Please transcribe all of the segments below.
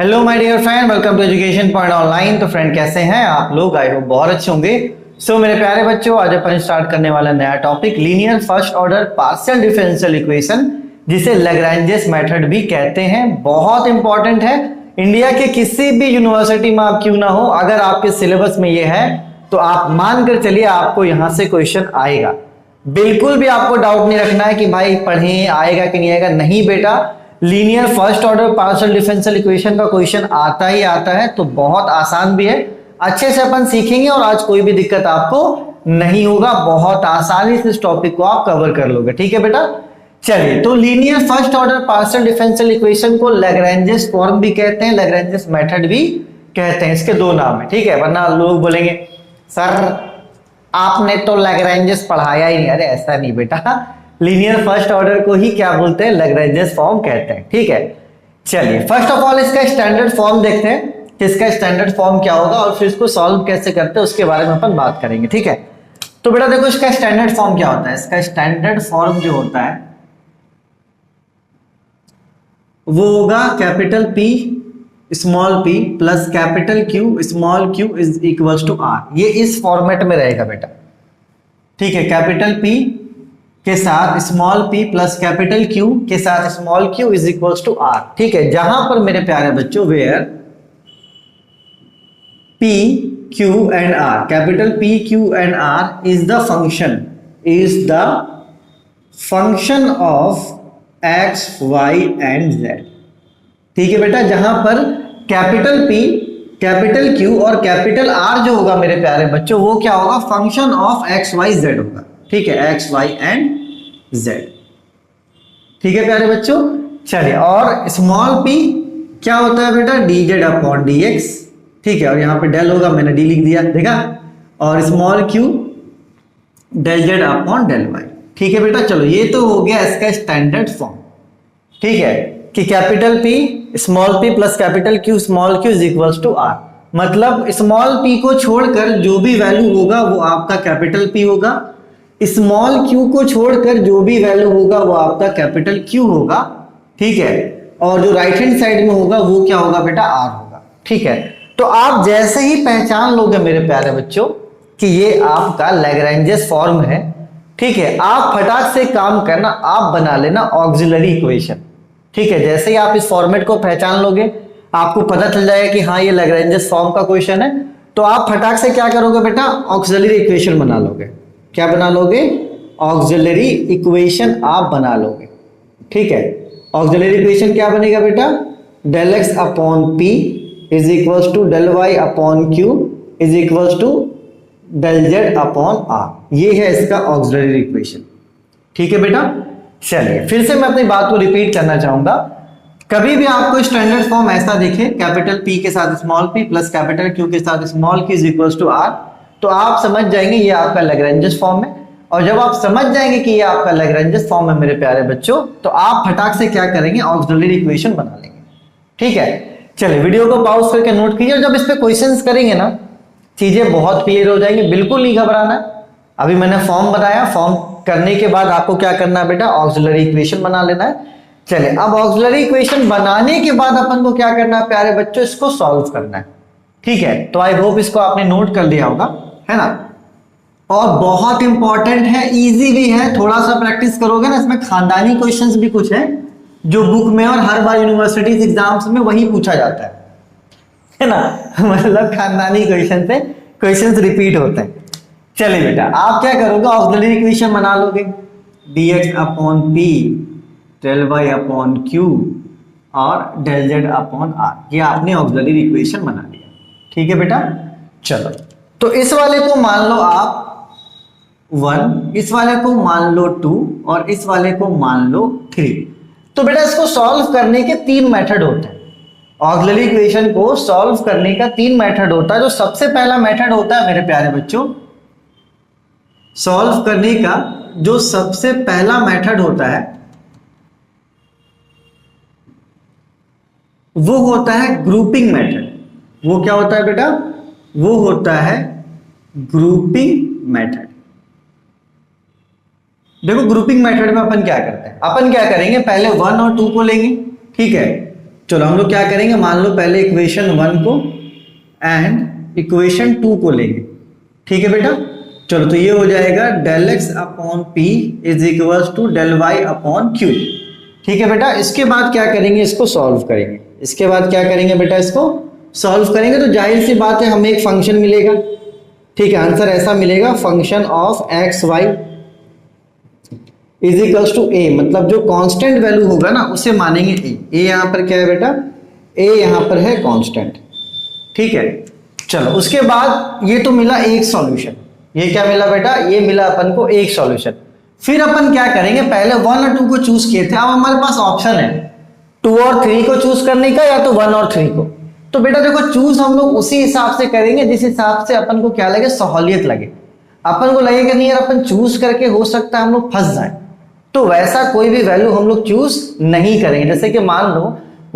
Hello my dear friend, welcome to Education Point online. तो friend कैसे हैं आप लोग? आई होप बहुत अच्छे होंगे। सो मेरे प्यारे बच्चों, आज अपन स्टार्ट करने वाला नया topic linear first order partial differential equation, जिसे लैग्रेंजेस मेथड भी कहते हैं। बहुत इंपॉर्टेंट है। इंडिया के किसी भी यूनिवर्सिटी में आप क्यों ना हो, अगर आपके सिलेबस में ये है तो आप मानकर चलिए आपको यहां से क्वेश्चन आएगा। बिल्कुल भी आपको डाउट नहीं रखना है कि भाई पढ़े आएगा कि नहीं आएगा। नहीं बेटा, linear first order partial differential equation का क्वेश्चन आता ही आता है। तो बहुत आसान भी है, अच्छे से अपन सीखेंगे और आज कोई भी दिक्कत आपको नहीं होगा। बहुत आसानी से इस टॉपिक को आप कवर कर लोगे। ठीक है बेटा, चलिए। तो linear first order partial differential equation को लैग्रेंजेस फॉर्म भी कहते हैं, लैग्रेंजेस मेथड भी कहते हैं। इसके दो नाम है, ठीक है। वरना लोग बोलेंगे सर आपने तो लैग्रेंजेस पढ़ाया ही नहीं। अरे ऐसा नहीं बेटा, लीनियर फर्स्ट ऑर्डर को ही क्या बोलते हैं? लैग्रेंजेस फॉर्म कहते हैं। ठीक है, चलिए फर्स्ट ऑफ ऑल इसका स्टैंडर्ड फॉर्म देखते हैं कि इसका स्टैंडर्ड फॉर्म क्या होगा और फिर इसको सॉल्व कैसे करते हैं उसके बारे में अपन बात करेंगे। ठीक है, तो बेटा देखो इसका स्टैंडर्ड फॉर्म क्या होता है। इसका स्टैंडर्ड फॉर्म जो होता है वो होगा capital P small p plus capital Q small q is equals to R। ये इस फॉर्मेट में रहेगा बेटा। ठीक है, कैपिटल P के साथ small p plus capital Q के साथ small q is equals to R। ठीक है, जहां पर मेरे प्यारे बच्चों where P Q and R, capital P Q and R is the function of x y and z। ठीक है बेटा, जहां पर कैपिटल P कैपिटल Q और कैपिटल R जो होगा मेरे प्यारे बच्चों वो क्या होगा? Function of x y z होगा। ठीक है, x y एंड z। ठीक है प्यारे बच्चों, चलिए। और स्मॉल p क्या होता है बेटा? dz upon dx। ठीक है, और यहां पे डेल होगा, मैंने d लिख दिया, देखा। और small q del z upon del y। ठीक है बेटा, चलो ये तो हो गया इसका स्टैंडर्ड फॉर्म। ठीक है, कि capital P small p plus capital Q small q is equals to R। मतलब स्मॉल p को छोड़कर जो भी वैल्यू होगा वो आपका कैपिटल P होगा, स्मॉल q को छोड़कर जो भी वैल्यू होगा वो आपका कैपिटल Q होगा। ठीक है, और जो राइट हैंड साइड में होगा वो क्या होगा बेटा? R होगा। ठीक है, तो आप जैसे ही पहचान लोगे मेरे प्यारे बच्चों कि ये आपका लैग्रेंजेस फॉर्म है, ठीक है, आप फटाक से काम करना, आप बना लेना ऑक्सिलरी इक्वेशन। ठीक है, जैसे ही आप इस फॉर्मेट को पहचान लोगे आपको पता चल जाएगा कि हाँ ये लैग्रेंजेस फॉर्म का क्वेश्चन है, तो आप फटाक से क्या करोगे बेटा? ऑक्सिलरी इक्वेशन बना लोगे। क्या बना लोगे? ऑक्सिलरी इक्वेशन आप बना लोगे। ठीक है, ऑक्सिलरी इक्वेशन क्या बनेगा बेटा? Del x upon p is equals to del Y upon q is equals to del Z upon r. ये है इसका ऑक्सिलरी इक्वेशन। ठीक है बेटा, चलिए फिर से मैं अपनी बात को रिपीट करना चाहूंगा। कभी भी आपको स्टैंडर्ड फॉर्म ऐसा दिखे, कैपिटल P के साथ small p plus capital Q के साथ small q is equals to R, तो आप समझ जाएंगे ये आपका लैग्रेंजेस फॉर्म है। और जब आप समझ जाएंगे कि ये आपका लैग्रेंजेस फॉर्म है मेरे प्यारे बच्चों, तो आप फटाक से क्या करेंगे? ऑक्सिलरी इक्वेशन बना लेंगे। ठीक है, चलिए वीडियो को पॉज करके नोट कीजिए और जब इस पे क्वेश्चंस करेंगे ना चीजें बहुत क्लियर हो जाएंगी। बिल्कुल नहीं घबराना। अभी मैंने फॉर्म बनाया, फॉर्म करने के बाद आपको क्या करना है बेटा? ऑक्सिलरी इक्वेशन बना लेना है। चलिए, अब ऑक्सिलरी इक्वेशन बनाने के बाद अपन को क्या करना है प्यारे बच्चों? इसको सॉल्व करना है। ठीक है, तो आई होप इसको आपने नोट कर लिया होगा, है ना। और बहुत इंपॉर्टेंट है, इजी भी है। थोड़ा सा प्रैक्टिस करोगे ना, इसमें खानदानी क्वेश्चंस भी कुछ है जो बुक में और हर बार यूनिवर्सिटी एग्जाम्स में वही पूछा जाता है ना। मतलब खानदानी क्वेश्चन से क्वेश्चंस रिपीट होते हैं। चलिए बेटा, आप क्या करोगे? ऑक्सिलरी इक्वेशन बना लोगे। dx upon p del y upon q और डेल z अपॉन r। ये आपने ऑक्सिलरी इक्वेशन बना लिया। ठीक है बेटा, चलो। तो इस वाले को मान लो आप 1, इस वाले को मान लो 2 और इस वाले को मान लो 3। तो बेटा इसको सॉल्व करने के 3 मेथड होते हैं। ऑक्सिलरी इक्वेशन को सॉल्व करने का 3 मेथड होता है। जो सबसे पहला मेथड होता है मेरे प्यारे बच्चों, सॉल्व करने का जो सबसे पहला मेथड होता है वो होता है ग्रुपिंग मेथड। वो क्या होता है बेटा? वो होता है ग्रुपिंग मेथड। देखो ग्रुपिंग मेथड में अपन क्या करते हैं? अपन क्या करेंगे? पहले 1 और 2 को लेंगे, ठीक है, चलो हम लोग क्या करेंगे, मान लो पहले इक्वेशन 1 को एंड इक्वेशन 2 को लेंगे, ठीक है बेटा। चलो तो ये हो जाएगा del x upon p is equal to del Y upon q, ठीक है बेटा। इसके बाद क्या करेंगे, इसको सॉल्व करेंगे। इसके बाद क्या करेंगे बेटा, इसको सॉल्व करेंगे तो जाहिर सी बात है हमें एक फंक्शन मिलेगा, ठीक है। आंसर ऐसा मिलेगा, function of X Y is equals to A, मतलब जो कांस्टेंट वैल्यू होगा ना उसे मानेंगे ए। ए यहाँ पर क्या है बेटा, ए यहाँ पर है कांस्टेंट, ठीक है। चलो उसके बाद ये तो मिला एक सॉल्यूशन, ये क्या मिला बेटा, ये मिला अपन को एक सॉल्यूशन। फिर अपन क्या करेंगे, पहले 1 और 2 को चूज किए थे, अब हमारे पास ऑप्शन है 2 और 3 को चूज करने का या तो 1 और 3 को। तो बेटा देखो चूज हम लोग उसी हिसाब से करेंगे जिस हिसाब से अपन को क्या लगे, सहूलियत लगे। अपन को लगेगा नहीं यार अपन चूज करके हो सकता है हम लोग फंस जाए, तो वैसा कोई भी वैल्यू हम लोग चूज नहीं करेंगे। जैसे कि मान लो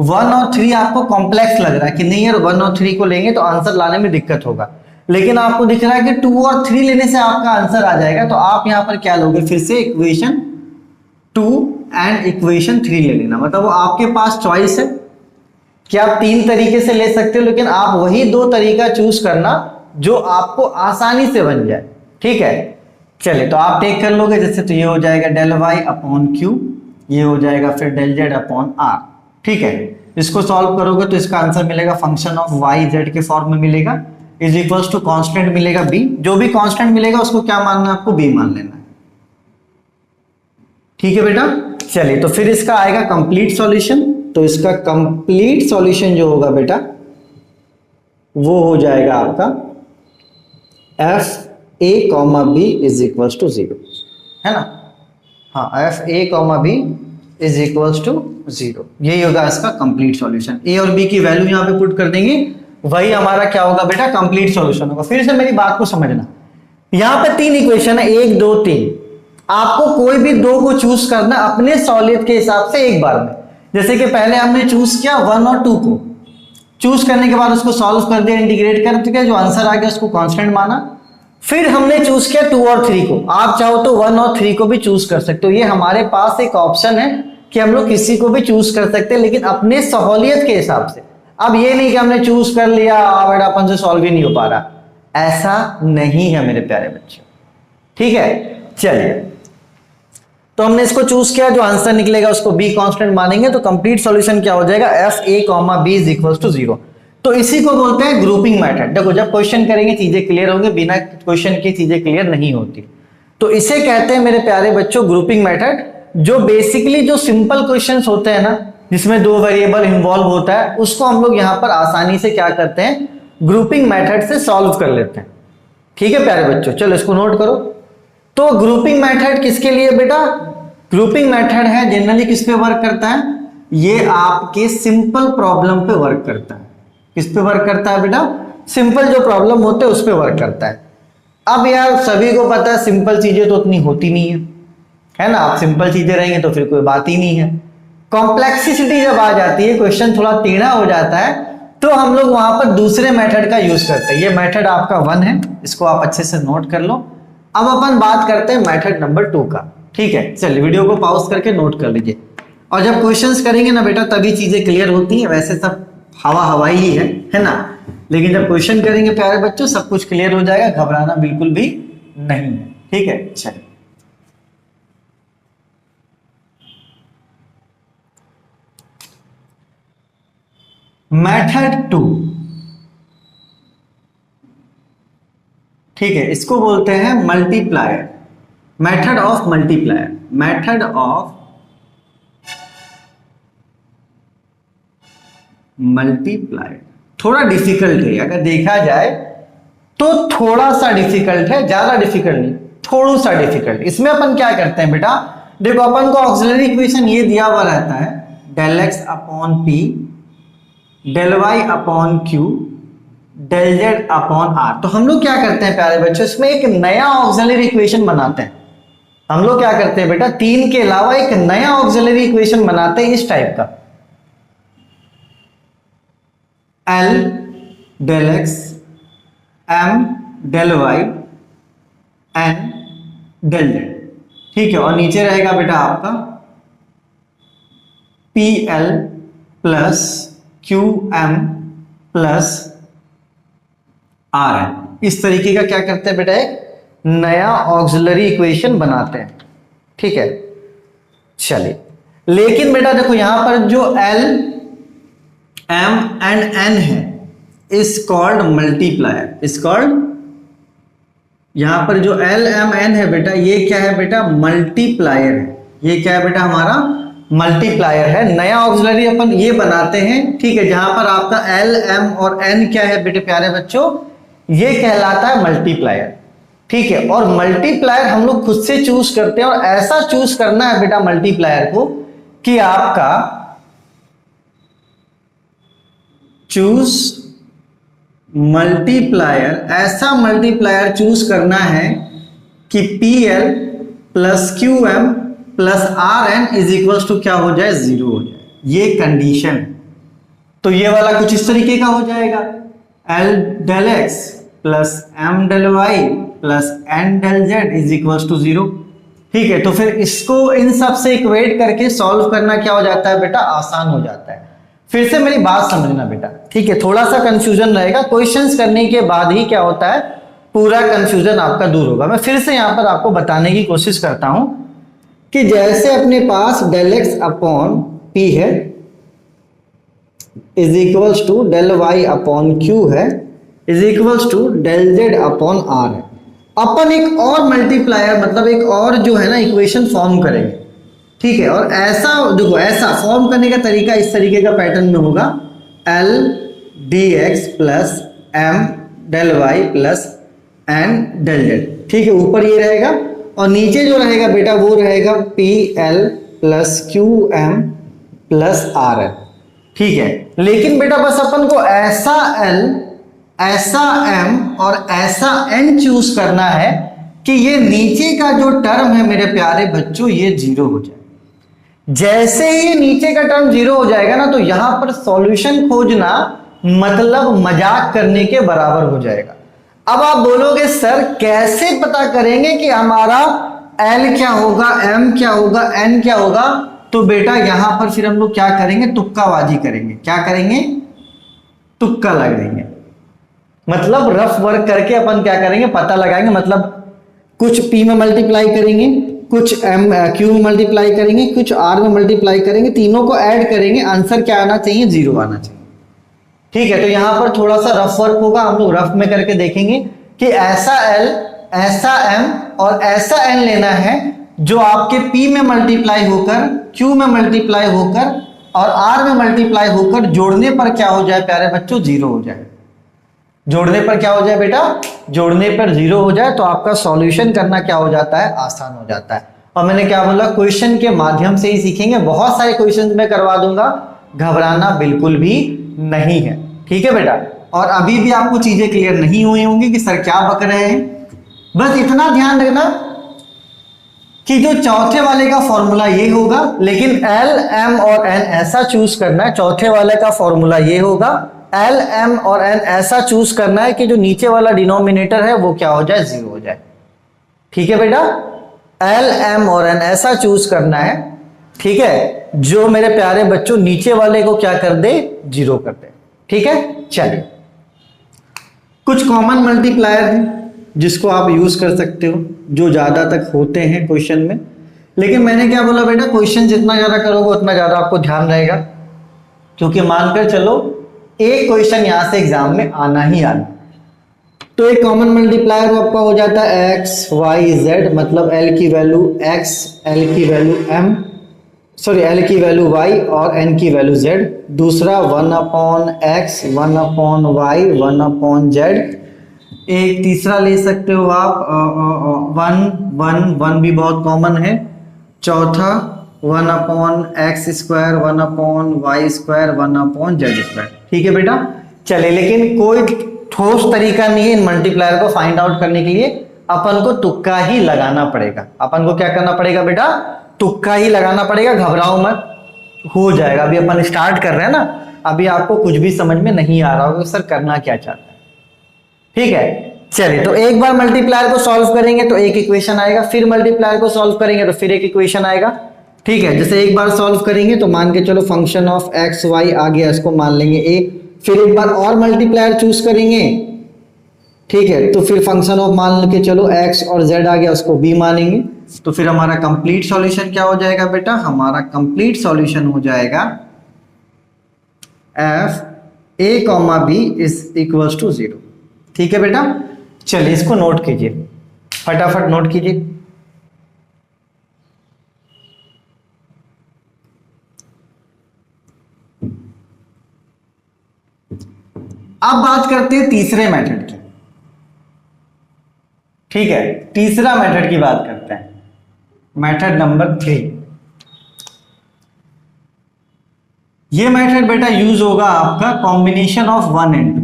1 और 3 आपको कॉम्प्लेक्स लग रहा है कि नहीं यार 1 और 3 को लेंगे तो आंसर लाने में दिक्कत होगा, लेकिन आपको दिख रहा है कि 2 और 3 लेने से आपका आंसर आ जाएगा, तो आप यहां पर क्या लोगे, फिर से इक्वेशन 2 एंड इक्वेशन 3 ले लेना। मतलब वो आपके पास चॉइस है कि आप 3 तरीके से ले सकते हो, लेकिन आप वही 2 तरीका चूज करना जो आपको आसानी से बन जाए, ठीक है। चलिए तो आप टेक कर लोगे, जैसे तो ये हो जाएगा डेल वाई अपॉन क्यू, ये हो जाएगा फिर डेल जेड अपॉन आर, ठीक है। इसको सॉल्व करोगे तो इसका आंसर मिलेगा फंक्शन ऑफ वाई जेड के फॉर्म में मिलेगा, इज इक्वल्स टू कांस्टेंट मिलेगा बी। जो भी कांस्टेंट मिलेगा उसको क्या मानना है आपको, बी मान लेना है, ठीक है बेटा। चलिए तो फिर इसका आएगा कंप्लीट सॉल्यूशन, तो इसका कंप्लीट सॉल्यूशन जो होगा बेटा वो हो जाएगा आपका f A comma B is equals to 0, है ना। हाँ f A comma B is equals to 0, यही होगा इसका कंप्लीट सॉल्यूशन। ए और बी की वैल्यू यहाँ पे पुट कर देंगे, वही हमारा क्या होगा बेटा, कंप्लीट सॉल्यूशन होगा। फिर से मेरी बात को समझना, यहाँ पे 3 इक्वेशन है, 1 2 3, आपको कोई भी 2 को चूज करना अपने सहूलियत के हिसाब से एक बार में। जैसे कि पहले हमने चूज किया 1 और 2 को, चूज करने के बाद उसको सॉल्व कर दिया, इंटीग्रेट कर दिया, जो आंसर आ गया उसको कांस्टेंट माना। फिर हमने चूज किया 2 और 3 को, आप चाहो तो 1 और 3 को भी चूज कर सकते हो। ये हमारे पास एक ऑप्शन है कि हम लोग किसी को भी चूज कर सकते हैं, लेकिन अपने सहूलियत के हिसाब से। अब ये नहीं कि हमने चूज कर लिया बेटा अपन से सॉल्व ही नहीं हो पा रहा, ऐसा नहीं है मेरे प्यारे बच्चों, ठीक है। चलिए तो हमने इसको चूज किया, जो आंसर निकलेगा उसको बी कांस्टेंट मानेंगे, तो कंप्लीट सॉल्यूशन क्या हो जाएगा, F A comma B is equal to 0। तो इसी को बोलते हैं ग्रुपिंग मेथड। देखो जब क्वेश्चन करेंगे चीजें क्लियर होंगी, बिना क्वेश्चन की चीजें क्लियर नहीं होती, तो इसे कहते हैं मेरे प्यारे बच्चों ग्रुपिंग मेथड। जो बेसिकली जो सिंपल क्वेश्चंस होते हैं ना, जिसमें 2 वेरिएबल इन्वॉल्व होता है, उसको हम लोग यहाँ पर आसानी से क्या करते हैं, ग्रुपिंग मेथड से सॉल्व कर लेते हैं, ठीक है प्यारे बच्चों। चलो इसको नोट करो। तो ग्रुपिंग मेथड किसके लिए बेटा, ग्रुपिंग मेथड है जनरली किस पे वर्क करता है, ये आपके सिंपल प्रॉब्लम पे वर्क करता है। किस पे वर्क करता है बेटा, सिंपल जो प्रॉब्लम होते हैं उस पे वर्क करता है। अब यार सभी को पता है सिंपल चीजें तो उतनी होती नहीं है ना। आप सिंपल चीजें रहेंगे तो फिर कोई बात ही नहीं है। कॉम्प्लेक्सिटी जब आ जाती है, क्वेश्चन थोड़ा टेढ़ा हो जाता है, तो हम लोग वहां पर दूसरे मेथड का यूज करते हैं। ये मेथड आपका 1 है, इसको आप अच्छे से नोट कर लो। अब अपन बात करते हैं मेथड नंबर 2 का, ठीक है। चलिए वीडियो को पॉज करके नोट कर लीजिए, और जब क्वेश्चंस करेंगे ना बेटा तभी चीजें क्लियर होती हैं। वैसे सब हवा हवाई ही है ना, लेकिन जब क्वेश्चन करेंगे प्यारे बच्चों सब कुछ क्लियर हो जाएगा, घबराना बिल्कुल भी नहीं है, ठीक है। चलिए मेथड 2, ठीक है, इसको बोलते हैं multiplier, method of multiplier, method of multiplier. थोड़ा डिफिकल्ट है, अगर देखा जाए तो थोड़ा सा डिफिकल्ट है, ज्यादा डिफिकल्ट नहीं, थोड़ा सा डिफिकल्ट। इसमें अपन क्या करते हैं बेटा, देखो अपन को ऑक्सिलरी इक्वेशन ये दिया हुआ रहता है, del x upon p del Y upon q del Z upon r. तो हम लोग क्या करते हैं प्यारे बच्चों, इसमें एक नया ऑक्सिलरी इक्वेशन बनाते हैं। हम लोग क्या करते हैं बेटा, 3 के अलावा एक नया ऑक्सिलरी इक्वेशन बनाते हैं इस टाइप का, l del x m del y n del z, ठीक है। और नीचे रहेगा बेटा आपका p L plus Q M plus are n, इस तरीके का क्या करते हैं बेटा, एक नया ऑक्सिलरी इक्वेशन बनाते हैं। ठीक है, चलिए, लेकिन बेटा देखो यहां पर जो एल एम एंड एन है is called multiplier, is called, यहां पर जो एल एम एन है बेटा ये क्या है बेटा, मल्टीप्लायर है। ये क्या है बेटा, हमारा मल्टीप्लायर है। नया ऑक्सिलरी अपन ये बनाते हैं, ठीक है, जहां पर आपका एल एम और एन क्या है बेटे प्यारे बच्चों, ये कहलाता है मल्टीप्लायर। ठीक है, और मल्टीप्लायर हम लोग खुद से चूज करते हैं, और ऐसा चूज करना है बेटा मल्टीप्लायर को कि आपका चूज मल्टीप्लायर, ऐसा मल्टीप्लायर चूज करना है कि PL plus QM plus RN is equal to क्या हो जाए, 0 हो जाए। ये कंडीशन, तो ये वाला कुछ इस तरीके का हो जाएगा, L del X plus M del Y plus N del Z is equal to 0। ठीक है, तो फिर इसको इन सब से इक्वेट करके सॉल्व करना क्या हो जाता है बेटा, आसान हो जाता है। फिर से मेरी बात समझना बेटा, ठीक है, थोड़ा सा कंफ्यूजन रहेगा, क्वेश्चंस करने के बाद ही क्या होता है, पूरा कंफ्यूजन आपका दूर होगा। मैं फिर से यहां पर आपको बताने की कोशिश करता हूं कि जैसे अपने पास डेल एक्स अपॉन पी है is equals to del Y upon Q है is equals to del Z upon R है। अपन एक और मल्टीप्लायर, मतलब एक और जो है ना इक्वेशन फॉर्म करेंगे। ठीक है, और ऐसा देखो, ऐसा फॉर्म करने का तरीका इस तरीके का पैटर्न में होगा, l D x plus m del y plus n del z. ठीक है, ऊपर ये रहेगा और नीचे जो रहेगा बेटा वो रहेगा p L plus Q M plus r l. ठीक है, लेकिन बेटा बस अपन को ऐसा एल, ऐसा एम और ऐसा एन चूज करना है कि ये नीचे का जो टर्म है मेरे प्यारे बच्चों ये 0 हो जाए। जैसे ही नीचे का टर्म 0 हो जाएगा ना, तो यहां पर सॉल्यूशन खोजना मतलब मजाक करने के बराबर हो जाएगा। अब आप बोलोगे सर कैसे पता करेंगे कि हमारा L क्या होगा, M क्या होगा, N क्या होगा? तो बेटा यहां पर फिर हम लोग क्या करेंगे, तुक्काबाजी करेंगे। क्या करेंगे, तुक्का लगाएंगे। मतलब रफ वर्क करके अपन क्या करेंगे, पता लगाएंगे। मतलब कुछ P में मल्टीप्लाई करेंगे, कुछ Q में मल्टीप्लाई करेंगे, कुछ R में मल्टीप्लाई करेंगे, तीनों को ऐड करेंगे, आंसर क्या आना चाहिए, 0 आना चाहिए। ठीक है, तो यहां पर थोड़ा सा रफ वर्क होगा, हम लोग रफ में करके देखेंगे कि ऐसा L, ऐसा M और ऐसा N लेना है जो आपके P में मल्टीप्लाई होकर, Q में मल्टीप्लाई होकर और R में मल्टीप्लाई होकर जोड़ने पर क्या हो जाए प्यारे बच्चों, 0 हो जाए। जोड़ने पर क्या हो जाए बेटा, जोड़ने पर 0 हो जाए, तो आपका सॉल्यूशन करना क्या हो जाता है, आसान हो जाता है। और मैंने क्या बोला, क्वेश्चन के माध्यम से ही सीखेंगे। बहुत सारे क्वेश्चन में करवा दूंगा, घबराना बिल्कुल भी नहीं है। ठीक है बेटा, और अभी भी आपको चीजें क्लियर नहीं हुई होंगी कि सर क्या बक रहे हैं। बस इतना ध्यान रखना कि जो चौथे वाले का फॉर्मूला ये होगा, लेकिन L, M और N ऐसा चूज करना है। चौथे वाले का फॉर्मूला ये होगा, L, M और N ऐसा चूज करना है कि जो नीचे वाला डिनोमिनेटर है वो क्या हो जाए, 0 हो जाए। ठीक है बेटा, L, M और N ऐसा चूज करना है, ठीक है, जो मेरे प्यारे बच्चों नीचे वाले को क्या कर दे, 0 कर दे। ठीक है, चलिए कुछ कॉमन मल्टीप्लायर हैं जिसको आप यूज कर सकते हो, जो ज्यादा तक होते हैं क्वेश्चन में। लेकिन मैंने क्या बोला बेटा, क्वेश्चन जितना ज्यादा करोगे उतना ज्यादा आपको ध्यान रहेगा, क्योंकि मानकर चलो एक क्वेश्चन यहां से एग्जाम में आना ही आना। तो एक कॉमन मल्टीप्लायर आपका हो जाता है x, y, z, मतलब L की वैल्यू x, L की वैल्यू m, सॉरी L की वैल्यू y और n की वैल्यू z। दूसरा 1/x, 1/y, 1/z। एक तीसरा ले सकते हो आप 1 भी बहुत कॉमन है। चौथा 1/x², 1/y², 1/z²। ठीक है बेटा, चले, लेकिन कोई ठोस तरीका नहीं है इन मल्टीप्लायर को फाइंड आउट करने के लिए। अपन को तुक्का ही लगाना पड़ेगा। अपन को क्या करना पड़ेगा बेटा, तुक्का ही लगाना पड़ेगा। घबराओ मत, हो जाएगा। अभी अपन स्टार्ट कर रहे हैं ना, अभी आपको कुछ भी समझ में नहीं आ रहा होगा सर करना क्या चाहता है। ठीक है, चलिए, तो एक बार मल्टीप्लायर को सॉल्व करेंगे तो एक इक्वेशन आएगा, फिर मल्टीप्लायर को सॉल्व करेंगे तो फिर एक इक्वेशन आएगा। ठीक है, जैसे एक बार सॉल्व करेंगे तो मान के चलो फंक्शन ऑफ एक्स वाई आ गया, इसको मान लेंगे ए, फिर एक बार और मल्टीप्लायर चूज करेंगे, ठीक है, तो फिर फंक्शन ऑफ मान के चलो एक्स और जेड आ गया, उसको बी मानेंगे, तो फिर हमारा कंप्लीट सॉल्यूशन क्या हो जाएगा बेटा, हमारा कंप्लीट सॉल्यूशन हो जाएगा F A comma B is equals to 0। ठीक है बेटा, चलिए इसको नोट कीजिए, फटाफट नोट कीजिए। अब बात करते हैं तीसरे मेथड की। ठीक है, तीसरा मेथड की बात करते हैं, मेथड नंबर 3। ये मेथड बेटा यूज होगा आपका combination of 1 and 2,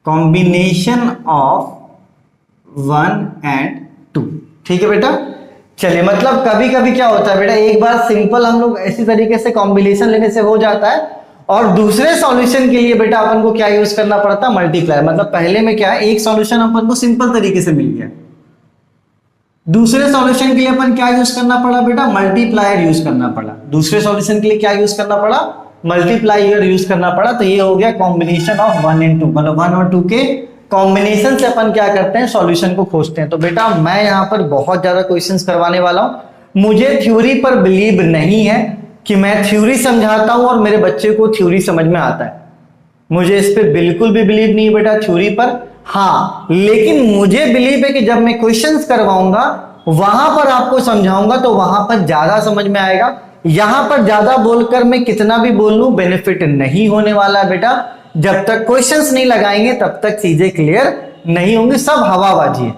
combination of 1 and 2। ठीक है बेटा, चलिए मतलब कभी कभी क्या होता है बेटा, एक बार सिंपल हम लोग ऐसी तरीके से कॉम्बिनेशन लेने से हो जाता है, और दूसरे सॉल्यूशन के लिए बेटा अपन को क्या यूज करना पड़ता है, मल्टीप्लायर। मतलब पहले में क्या है, एक सॉल्यूशन अपन को सिंपल तरीके से मिल गया, दूसरे सॉल्यूशन के लिए अपन क्या यूज करना पड़ा बेटा, मल्टीप्लायर यूज करना पड़ा। दूसरे सॉल्यूशन के लिए क्या यूज करना पड़ा, मल्टीप्लायर यूज करना पड़ा। तो ये हो गया कॉम्बिनेशन ऑफ 1 एंड 2, मतलब 1 और 2 के कॉम्बिनेशन से अपन क्या करते हैं, सॉल्यूशन को खोजते हैं। तो बेटा मैं यहाँ पर बहुत ज्यादा क्वेश्चंस करवाने वाला हूं। मुझे थ्योरी पर बिलीव नहीं है कि मैं थ्योरी समझाता हूं और मेरे बच्चे को थ्योरी समझ में आता है, मुझे इस पे बिल्कुल भी बिलीव नहीं है बेटा थ्योरी पर। हाँ, लेकिन मुझे बिलीव है कि जब मैं क्वेश्चंस करवाऊंगा वहां पर आपको समझाऊंगा तो वहां पर ज्यादा समझ में आएगा। यहां पर ज्यादा बोलकर मैं कितना भी बोल लूं बेनिफिट नहीं होने वाला है बेटा। जब तक क्वेश्चंस नहीं लगाएंगे तब तक चीजें क्लियर नहीं होंगी, सब हवाबाजी है।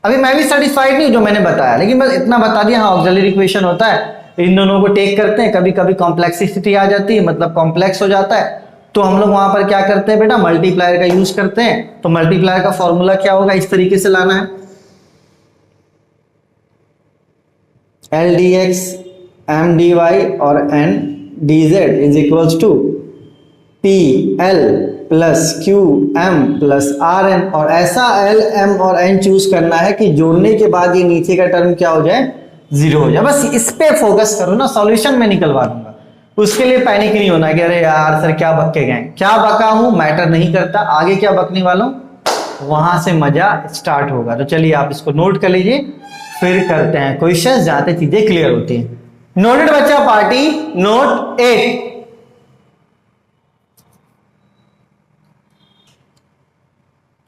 अभी मैं भी सेटिस्फाइड नहीं जो मैंने बताया, लेकिन मैं इतना बता दिया, हाँ ऑक्सिलरी इक्वेशन होता है, इन दोनों को टेक करते हैं, कभी कभी कॉम्प्लेक्सिटी आ जाती है, मतलब कॉम्प्लेक्स हो जाता है, तो हम लोग वहां पर क्या करते हैं बेटा, मल्टीप्लायर का यूज करते हैं। तो मल्टीप्लायर का फॉर्मूला क्या होगा, इस तरीके से लाना है, L D X M D Y और N D Z is equals to P L plus Q M plus are N. और ऐसा एल एम और एन चूज करना है कि जोड़ने के बाद ये नीचे का टर्म क्या हो जाए, 0 हो जाए। बस इस पे फोकस करो ना, सॉल्यूशन में निकलवा दूंगा, उसके लिए पैनिक नहीं होना कि अरे यार सर क्या बक के गए, क्या बका हूं मैटर नहीं करता, आगे क्या बकने वाला हूं वहां से मजा स्टार्ट होगा। तो चलिए आप इसको नोट कर लीजिए, फिर करते हैं क्वेश्चंस जहां तक चीजें क्लियर होती हैं। नोटेड बच्चा पार्टी, नोट 8।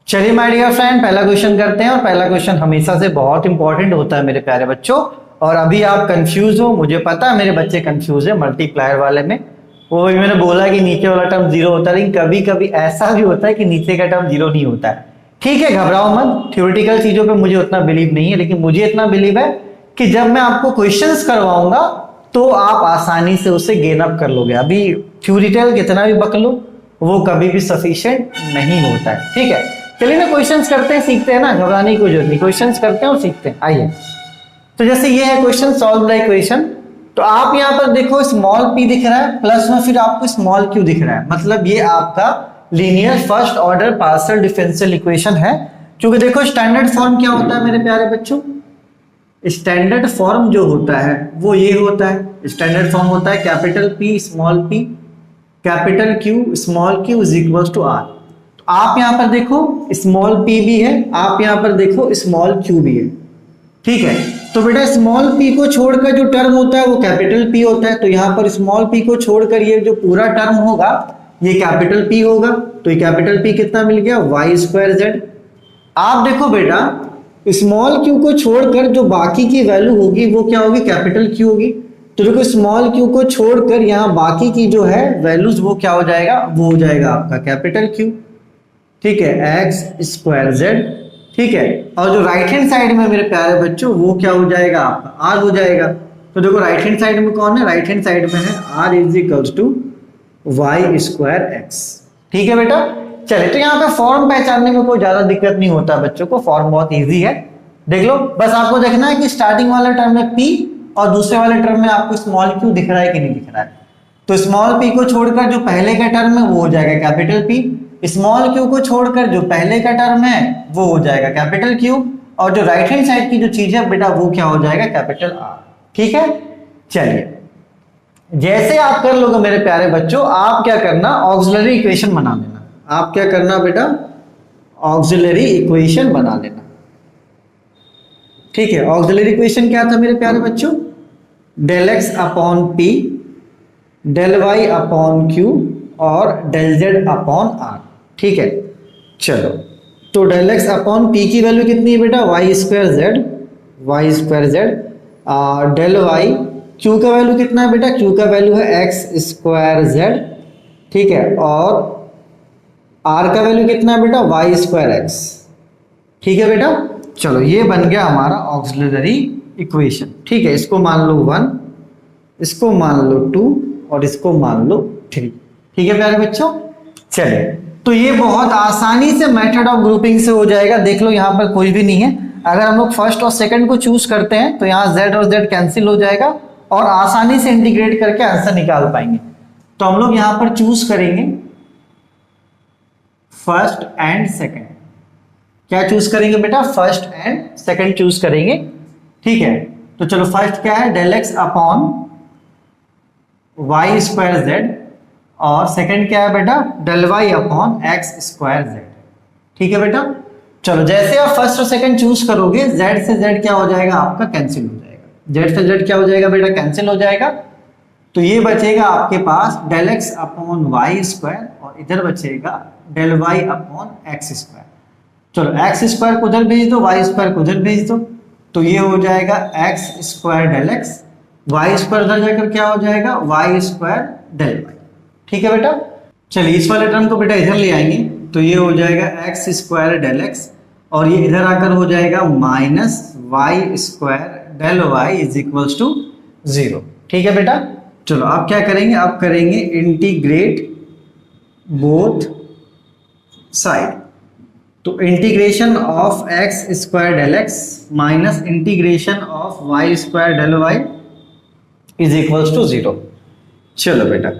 चलिए माय डियर फ्रेंड, पहला क्वेश्चन करते हैं, और पहला क्वेश्चन हमेशा से बहुत इंपॉर्टेंट होता है मेरे प्यारे बच्चों। और अभी आप कंफ्यूज हो, मुझे पता है मेरे बच्चे कंफ्यूज है मल्टीप्लायर वाले में। वो भी मैंने बोला कि नीचे वाला टर्म 0 होता है, लेकिन कभी कभी ऐसा भी होता है कि नीचे का टर्म 0 नहीं होता है। ठीक है, घबराओ मत, थ्योरेटिकल चीजों पे मुझे उतना बिलीव नहीं है, लेकिन मुझे इतना बिलीव है कि जब मैं आपको क्वेश्चंस करवाऊंगा तो आप आसानी से उसे गेन अप कर लोगे। अभी थ्योरेटिकल कितना भी बक लो वो कभी भी सफिशिएंट नहीं होता है। ठीक है, चलिए ना क्वेश्चंस करते हैं, सीखते हैं ना, घबराने की कोई जरूरत नहीं, क्वेश्चंस करते हैं और सीखते हैं। आइए, तो जैसे ये है क्वेश्चन, सॉल्व द इक्वेशन। तो आप यहाँ पर देखो स्मॉल p दिख रहा है, प्लस में फिर आपको स्मॉल q दिख रहा है, मतलब ये आपका linear first order partial differential equation है। क्योंकि देखो स्टैंडर्ड फॉर्म क्या होता है मेरे प्यारे बच्चों, स्टैंडर्ड फॉर्म जो होता है वो ये होता है, स्टैंडर्ड फॉर्म होता है capital P small p capital Q small q is equal to R। आप यहां पर देखो स्मॉल p भी है, आप यहां पर देखो स्मॉल q भी है। ठीक है, तो बेटा स्मॉल p को छोड़कर जो टर्म होता है वो कैपिटल P होता है, तो यहां पर स्मॉल p को छोड़कर ये जो पूरा टर्म होगा ये कैपिटल P होगा। तो ये कैपिटल P कितना मिल गया, वाई स्क्वायर जेड। आप देखो बेटा स्मॉल q को छोड़कर जो बाकी की वैल्यू होगी वो क्या होगी, कैपिटल Q होगी। तो देखो स्मॉल q को छोड़कर यहाँ बाकी की जो है वैल्यूज वो क्या हो जाएगा, वो हो जाएगा आपका कैपिटल Q। ठीक है, एक्स स्क्वायर जेड। ठीक है, और जो राइट हैंड साइड में मेरे प्यारे बच्चों वो क्या हो जाएगा आपका, आर हो जाएगा। तो देखो राइट हैंड साइड में कौन है, राइट हैंड साइड में है r is equals to y square x. ठीक है बेटा, चले तो यहाँ पे फॉर्म पहचानने में कोई ज्यादा दिक्कत नहीं होता बच्चों को, फॉर्म बहुत इजी है, देख लो। बस आपको देखना है कि स्टार्टिंग वाले टर्म में p और दूसरे वाले टर्म में आपको स्मॉल q दिख रहा है कि नहीं दिख रहा है। तो स्मॉल p को छोड़कर जो पहले का टर्म है वो हो जाएगा कैपिटल P, स्मॉल q को छोड़कर जो पहले का टर्म है वो हो जाएगा कैपिटल Q, और जो राइट हैंड साइड की जो चीज है बेटा वो क्या हो जाएगा, कैपिटल R। ठीक है, चलिए, जैसे आप कर लोगे मेरे प्यारे बच्चों, आप क्या करना, ऑक्सिलरी इक्वेशन बना लेना। आप क्या करना बेटा, ऑक्सिलरी इक्वेशन बना लेना। ठीक है, ऑक्सिलरी इक्वेशन क्या था मेरे प्यारे बच्चों, del x upon p, del Y upon q और डेल जेड अपॉन आर। ठीक है, चलो, तो डेल एक्स अपॉन पी की वैल्यू कितनी है बेटा, y square z, y square z. Del y, q का वैल्यू कितना है बेटा, क्यू का वैल्यू है एक्स स्क्वायर जेड। ठीक है, और आर का वैल्यू कितना है बेटा, वाई स्क्वायर एक्स। ठीक है बेटा, चलो ये बन गया हमारा ऑक्सिलरी इक्वेशन। ठीक है, इसको मान लो 1, इसको मान लो 2 और इसको मान लो 3। ठीक है प्यारे बच्चों, चलिए, तो ये बहुत आसानी से मेथड ऑफ ग्रुपिंग से हो जाएगा। देख लो यहाँ पर कोई भी नहीं है। अगर हम लोग फर्स्ट और सेकंड को चूज करते हैं तो यहाँ z और z कैंसिल हो जाएगा और आसानी से इंटीग्रेट करके आंसर निकाल पाएंगे। तो हम लोग यहाँ पर चूज करेंगे फर्स्ट एंड सेकंड। क्या चूज करेंगे बेटा, फर्स्ट एंड सेकंड चूज करेंगे। ठीक है, तो चलो फर्स्ट क्या है, del x upon Y square z, और सेकंड क्या है बेटा, del Y upon x square z. ठीक है बेटा, चलो जैसे आप फर्स्ट और सेकंड चूज करोगे, z से z क्या हो जाएगा आपका, कैंसिल हो जाएगा। z से z क्या हो जाएगा बेटा, कैंसिल हो जाएगा। तो ये बचेगा आपके पास del x upon Y square और इधर बचेगा del Y upon x square. चलो x स्क्वायर को उधर भेज दो, y स्क्वायर को उधर भेज दो, तो ये हो जाएगा x square del x, y square उधर जाकर क्या हो जाएगा, वाई स्क्वायर डेल वाई। ठीक है बेटा, चलिए इस वाले टर्म को बेटा इधर ले आएंगे, तो ये हो जाएगा एक्स स्क्वायर डेल एक्स और ये इधर आकर हो जाएगा minus y square del y is equals to 0। ठीक है बेटा, चलो आप क्या करेंगे, आप करेंगे इंटीग्रेट बोथ साइड। तो integration of x square del x minus integration of y square del y is equals to 0। चलो बेटा,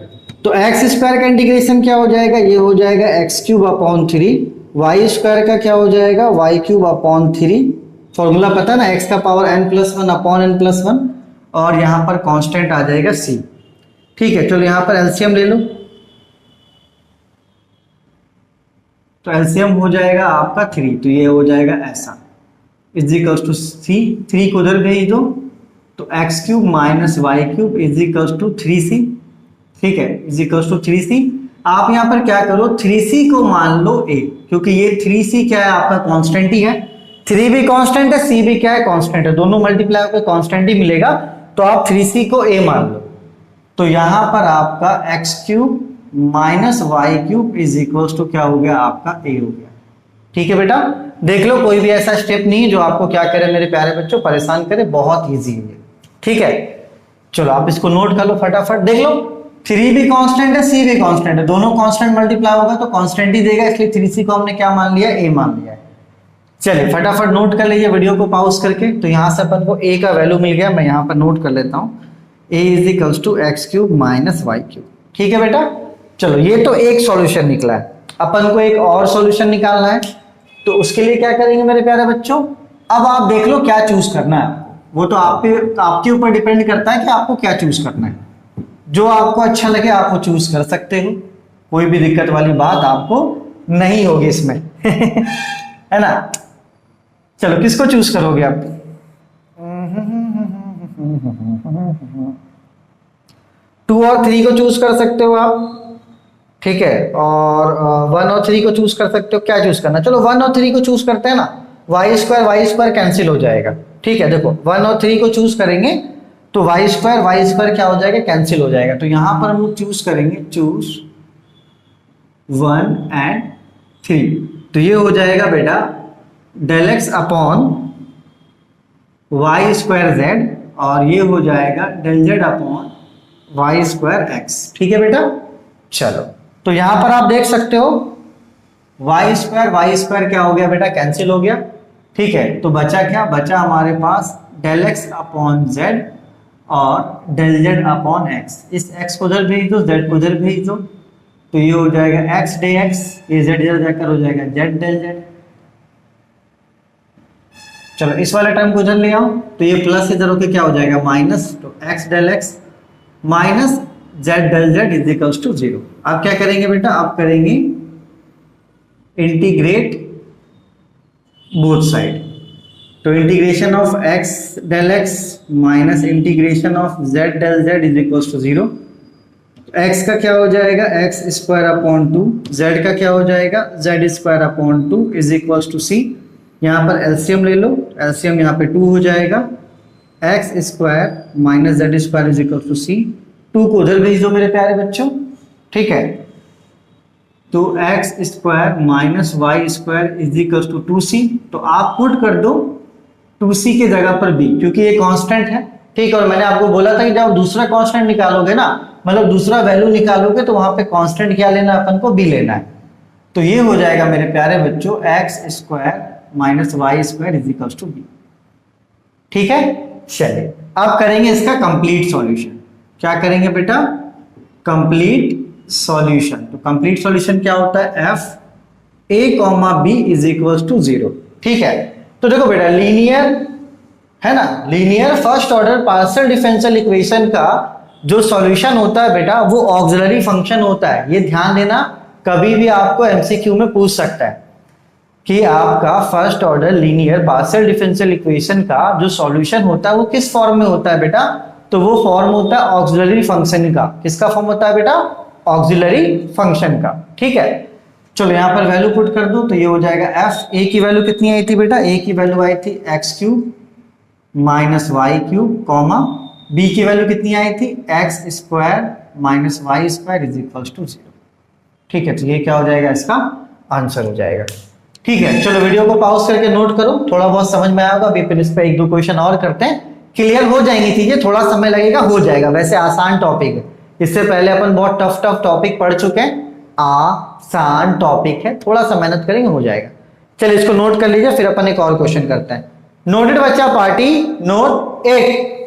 तो एक्स स्क्वायर का इंटीग्रेशन क्या हो जाएगा, ये हो जाएगा x cube upon 3, y square का क्या हो जाएगा, वाई क्यूब अपॉन 3। फॉर्मूला पता है ना, एक्स का पावर n+1 अपॉन n+1 और यहाँ पर कांस्टेंट आ जाएगा c। ठीक है, चलो यहाँ पर एलसीएम ले लो, तो एलसीएम हो जाएगा आपका 3, तो ये हो जाएगा ऐसा इज इक्वल्स टू c, 3 को उधर भेज दो, तो x cube minus y cube is equals to 3c। ठीक है, इज इक्वल्स टू 3c। आप यहाँ पर क्या करो, 3c को मान लो a, क्योंकि ये 3c क्या है आपका कांस्टेंट ही है, 3 भी कांस्टेंट है, c भी क्या है कांस्टेंट है, दोनों मल्टीप्लाई होकर कांस्टेंट ही मिलेगा, तो आप 3c को a मान लो। तो यहाँ पर आपका x cube minus y cube is equals to क्या हो गया आपका a हो गया। ठीक है बेटा, देख लो कोई भी ऐसा स्टेप नहीं है जो आपको क्या करे मेरे प्यारे बच्चों, परेशान करे, बहुत ईजी है। ठीक है, चलो आप इसको नोट कर लो फटाफट, देख लो 3 भी कांस्टेंट है, c भी कांस्टेंट है, दोनों कांस्टेंट मल्टीप्लाई होगा तो कांस्टेंट ही देगा, इसलिए 3c को हमने क्या मान लिया, a मान लिया है। चलिए फटाफट नोट कर लीजिए वीडियो को पॉज करके। तो यहाँ से अपन को a का वैल्यू मिल गया, मैं यहाँ पर नोट कर लेता हूँ, a is equals to x cube minus y cube. ठीक है बेटा, चलो ये तो एक सॉल्यूशन निकला है, अपन को एक और सॉल्यूशन निकालना है, तो उसके लिए क्या करेंगे मेरे प्यारे बच्चों, अब आप देख लो क्या चूज करना है आपको, वो तो आपके ऊपर डिपेंड करता है कि आपको क्या चूज करना है। जो आपको अच्छा लगे आप वो चूज कर सकते हो, कोई भी दिक्कत वाली बात आपको नहीं होगी इसमें है ना। चलो किसको चूज करोगे आप, 2 और 3 को चूज कर सकते हो आप। ठीक है, और 1 और 3 को चूज कर सकते हो। क्या चूज करना, चलो 1 और 3 को चूज करते हैं ना, वाई स्क्वायर कैंसिल हो जाएगा। ठीक है, देखो 1 और 3 को चूज करेंगे तो वाई स्क्वायर क्या हो जाएगा, कैंसिल हो जाएगा। तो यहां पर हम लोग चूज करेंगे, चूज 1 एंड 3, तो ये हो जाएगा बेटा del x upon Y square z और ये हो जाएगा del Z upon Y square x. ठीक है बेटा, चलो तो यहां पर आप देख सकते हो वाई स्क्वायर क्या हो गया बेटा, कैंसिल हो गया। ठीक है, तो बचा क्या, बचा हमारे पास डेल एक्स अपॉन जेड और डेल जेड अपॉन एक्स। इस एक्स को उधर भेज दो, जेड को उधर भेज दो, तो ये हो जाएगा एक्स डे एक्स, ये जेड इधर जाकर हो जाएगा जेड डेल जेड। चलो इस वाले टर्म को उधर ले आओ, तो ये प्लस इधर होकर क्या हो जाएगा माइनस, तो x del x minus z del z is equals to 0। आप क्या करेंगे बेटा, आप करेंगे इंटीग्रेट बोथ साइड। तो integration of x del x minus integration of z del z is equals to 0। X का क्या हो जाएगा, एक्स स्क्वायर अपॉन 2, जेड का क्या हो जाएगा, Z square upon 2 is equals to C. यहाँ पर एलसीएम ले लो, एलसीएम यहाँ पे 2 हो जाएगा, x square minus Z square is equals to C. 2 को उधर भेज दो मेरे प्यारे बच्चों, ठीक है। तो x square minus y square is equals to 2c। तो आप पुट कर दो 2c के जगह पर b, क्योंकि ये कांस्टेंट है, ठीक। और मैंने आपको बोला था कि जब दूसरा कांस्टेंट निकालोगे ना, मतलब दूसरा वैल्यू निकालोगे, तो वहां पे कांस्टेंट क्या लेना है, अपन को b लेना है। तो ये हो जाएगा मेरे प्यारे बच्चों x square minus y square is equals to b, ठीक है। चलिए अब करेंगे इसका कंप्लीट सॉल्यूशन। क्या करेंगे बेटा, कंप्लीट सॉल्यूशन। तो कंप्लीट सॉल्यूशन क्या होता है, f A comma B is equals to 0, ठीक है। तो देखो बेटा, लीनियर है ना, linear first order partial differential equation का जो सॉल्यूशन होता है बेटा, वो ऑक्सिलरी फंक्शन होता है। ये ध्यान देना, कभी भी आपको एमसीक्यू में पूछ सकता है कि आपका first order linear partial differential equation का जो सॉल्यूशन होता है वो किस फॉर्म में होता है बेटा। तो वो फॉर्म होता है ऑक्सिलरी फंक्शन का। किसका फॉर्म होता है बेटा, ऑक्सिलरी फंक्शन का, ठीक है। चलो यहाँ पर वैल्यू पुट कर दो, तो ये हो जाएगा एफ ए की वैल्यू कितनी आई थी बेटा, ए की वैल्यू आई थी x cube minus y cube, comma b की वैल्यू कितनी आई थी, x square minus y square is equals to 0, ठीक है। तो ये क्या हो जाएगा, इसका आंसर हो जाएगा, ठीक है। चलो वीडियो को पॉज करके नोट करो, थोड़ा बहुत समझ में आया होगा। अभी फिर इस पे 1-2 क्वेश्चन और करते हैं, क्लियर हो जाएंगी चीजें, थोड़ा समय लगेगा, हो जाएगा। वैसे आसान टॉपिक है, इससे पहले अपन बहुत टफ टॉपिक पढ़ चुके हैं, आसान टॉपिक है, थोड़ा सा मेहनत करेंगे हो जाएगा। चलिए इसको नोट कर लीजिए, फिर अपन एक और क्वेश्चन करते हैं। नोटेड बच्चा पार्टी, नोट 8।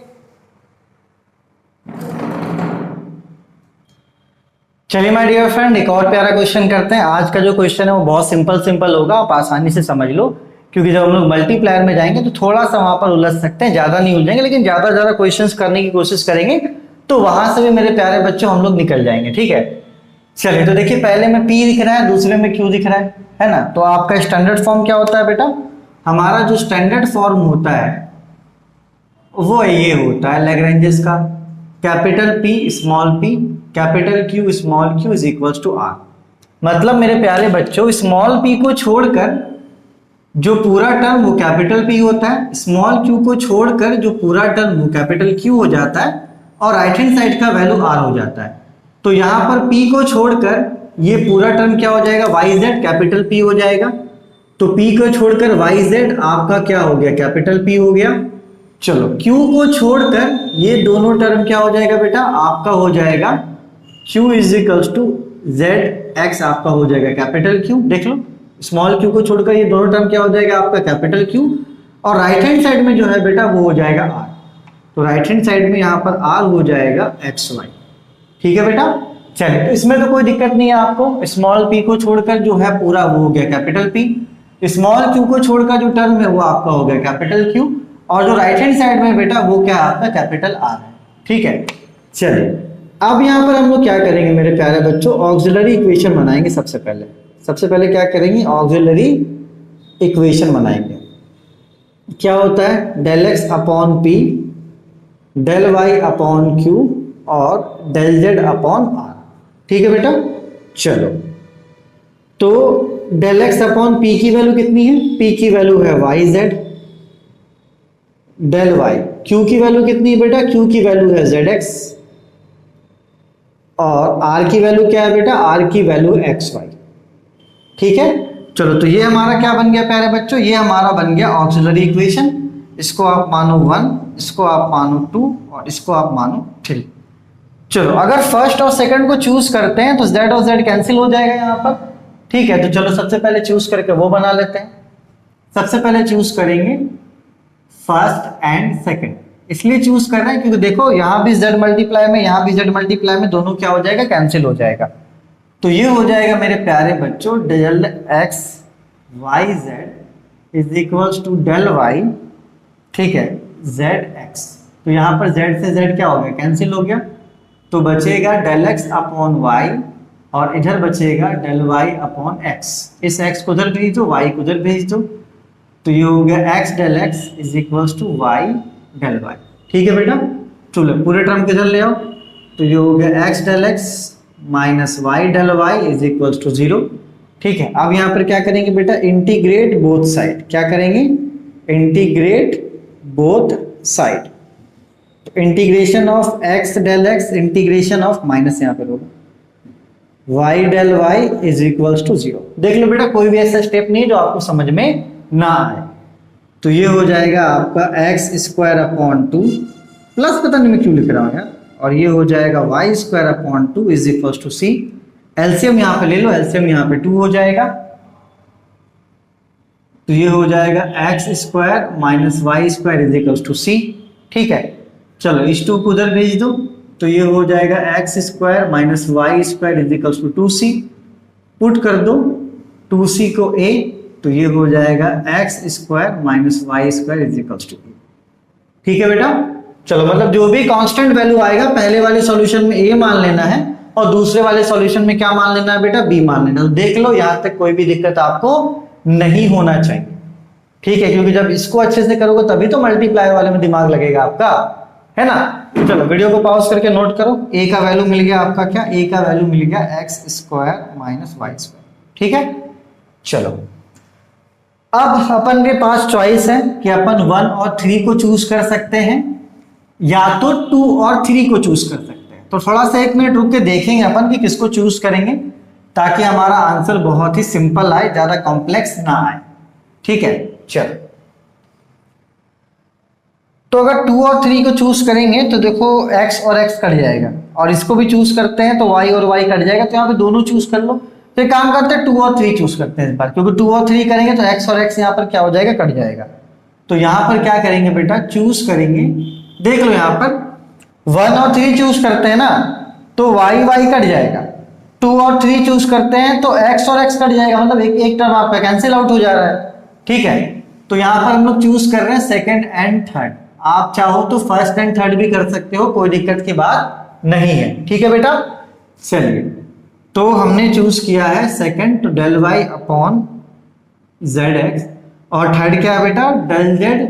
चलिए माय डियर फ्रेंड, एक और प्यारा क्वेश्चन करते हैं। आज का जो क्वेश्चन है वो बहुत सिंपल होगा, आप आसानी से समझ लो, क्योंकि जब हम लोग मल्टीप्लायर में जाएंगे तो थोड़ा सा वहां पर उलझ सकते हैं, ज्यादा नहीं उलझेंगे, लेकिन ज्यादा क्वेश्चंस करने की कोशिश करेंगे तो वहां से भी मेरे प्यारे बच्चों हम लोग निकल जाएंगे, ठीक है। चलिए तो देखिए, पहले में P दिख रहा है, दूसरे में Q दिख रहा है ना। तो आपका स्टैंडर्ड फॉर्म क्या होता है बेटा, हमारा जो स्टैंडर्ड फॉर्म होता है वो ये होता है लैग्रेंजेस का, capital P small p capital Q small q is equals to R। मतलब मेरे प्यारे बच्चों, स्मॉल p को छोड़कर जो पूरा टर्म वो कैपिटल P होता है, स्मॉल q को छोड़कर जो पूरा टर्म वो कैपिटल Q हो जाता है, और राइट हैंड साइड का वैल्यू R हो जाता है। तो यहाँ पर P को छोड़कर ये पूरा टर्म क्या हो जाएगा, YZ कैपिटल P हो जाएगा। तो P को छोड़कर YZ आपका क्या हो गया, कैपिटल P हो गया। चलो Q को छोड़कर ये दोनों टर्म क्या हो जाएगा बेटा, आपका हो जाएगा Q is equals to ZX, आपका हो जाएगा कैपिटल Q। देख लो, स्मॉल q को छोड़कर ये दोनों टर्म क्या हो जाएगा आपका, कैपिटल Q। और राइट हैंड साइड में जो है बेटा वो हो जाएगा R। तो राइट हैंड साइड में यहाँ पर R हो जाएगा XY, ठीक है बेटा। चलिए, तो इसमें तो कोई दिक्कत नहीं है आपको। स्मॉल p को छोड़कर जो है पूरा वो हो गया कैपिटल P, स्मॉल q को छोड़कर जो टर्म है वो आपका हो गया कैपिटल Q, और जो राइट हैंड साइड में बेटा वो क्या आपका कैपिटल R है, ठीक है। चलिए अब यहाँ पर हम लोग क्या करेंगे मेरे प्यारे बच्चों, ऑक्सिलरी इक्वेशन बनाएंगे। सबसे पहले क्या करेंगे, ऑक्सिलरी इक्वेशन बनाएंगे। क्या होता है, del x upon p, del Y upon q और डेल जेड अपॉन आर, ठीक है बेटा। चलो तो डेल एक्स अपॉन पी की वैल्यू कितनी है, पी की वैल्यू है y z, del y, q की वैल्यू कितनी है बेटा, क्यू की वैल्यू है जेड एक्स, और आर की वैल्यू क्या है बेटा, आर की वैल्यू एक्स वाई, ठीक है। चलो तो ये हमारा क्या बन गया प्यारे बच्चों, ये हमारा बन गया ऑक्सिलरी इक्वेशन। इसको आप मानो 1, इसको आप मानो 2 और इसको आप मानो 3। चलो अगर फर्स्ट और सेकंड को चूज करते हैं तो z और z कैंसिल हो जाएगा यहाँ पर, ठीक है। तो चलो सबसे पहले चूज करके वो बना लेते हैं। सबसे पहले चूज करेंगे फर्स्ट एंड सेकंड, इसलिए चूज कर रहे हैं क्योंकि देखो यहाँ भी z मल्टीप्लाई में, यहाँ भी z मल्टीप्लाई में, दोनों क्या हो जाएगा, कैंसिल हो जाएगा। तो ये हो जाएगा मेरे प्यारे बच्चों del x y z is equals to del y, ठीक है, जेड एक्स। तो यहाँ पर z से z क्या हो गया, कैंसिल हो गया, तो बचेगा डेल x अपॉन वाई और इधर बचेगा डेल y अपॉन x। इस x को उधर भेज दो, y को उधर भेज दो, तो ये हो गया x del x is equals to y del y। ठीक है बेटा, चलो पूरे टर्म किधर ले आओ, तो ये हो गया x del x minus y del y is equals to 0। ठीक है, अब यहाँ पर क्या करेंगे बेटा, इंटीग्रेट बोथ साइड। क्या करेंगे, इंटीग्रेट बोथ साइड। तो integration of x del x, integration of minus यहाँ पे होगा y del y is equals to 0। देख लो बेटा, कोई भी ऐसा स्टेप नहीं जो आपको समझ में ना आए। तो ये हो जाएगा आपका x स्क्वायर अपॉन 2 प्लस, पता नहीं मैं क्यों लिख रहा हूँ यार, और ये हो जाएगा y square upon 2 is equals to c। LCM यहाँ पे ले लो, एलसीएम यहाँ पे 2 हो जाएगा, तो ये हो जाएगा x square minus y square is equals to c। ठीक है, चलो इस 2 को उधर भेज दो, तो ये हो जाएगा x square minus y square is equals to 2c। Put कर दो 2c को a, तो ये हो जाएगा x square minus y square is equals to. ठीक है बेटा, चलो मतलब जो भी कांस्टेंट वैल्यू आएगा पहले वाले सॉल्यूशन में a मान लेना है और दूसरे वाले सॉल्यूशन में क्या मान लेना है बेटा, b मान लेना है। तो देख लो यहां तक कोई भी दिक्कत आपको नहीं होना चाहिए। ठीक है, क्योंकि जब इसको अच्छे से करोगे तभी तो मल्टीप्लाई वाले में दिमाग लगेगा आपका, है ना। तो चलो वीडियो को पॉज करके नोट करो, a का वैल्यू मिल गया आपका क्या, a का वैल्यू मिल गया x square minus y square. ठीक है, चलो अब अपन के पास चॉइस है कि अपन 1 और 3 को चूज कर सकते हैं या तो 2 और 3 को चूज कर सकते हैं। तो थोड़ा सा 1 मिनट रुक के देखेंगे अपन कि किसको चूज करेंगे, ताकि हमारा आंसर बहुत ही सिंपल आए, ज्यादा कॉम्प्लेक्स ना आए। ठीक है, चलो तो अगर 2 और 3 को चूज करेंगे तो देखो x और x कट जाएगा, और इसको भी चूज करते हैं तो y और y कट जाएगा, तो यहाँ पे दोनों चूज कर लो। तो एक काम करते हैं 2 और 3 चूज करते हैं इस बार, क्योंकि 2 और 3 करेंगे तो x और x यहाँ पर क्या हो जाएगा, कट जाएगा। तो यहाँ पर क्या करेंगे बेटा, चूज करेंगे, देख लो यहाँ पर 1 और 3 चूज करते हैं ना तो y कट जाएगा, 2 और 3 चूज करते हैं तो x और x कट जाएगा, मतलब एक टर्म आपका कैंसिल आउट हो जा रहा है। ठीक है, तो यहाँ पर हम लोग चूज कर रहे हैं सेकंड एंड थर्ड। आप चाहो तो फर्स्ट एंड थर्ड भी कर सकते हो, कोई दिक्कत की बात नहीं है। ठीक है बेटा, चलिए तो हमने चूज किया है सेकंड, तो del y upon z x, और थर्ड क्या है बेटा, डेल जेड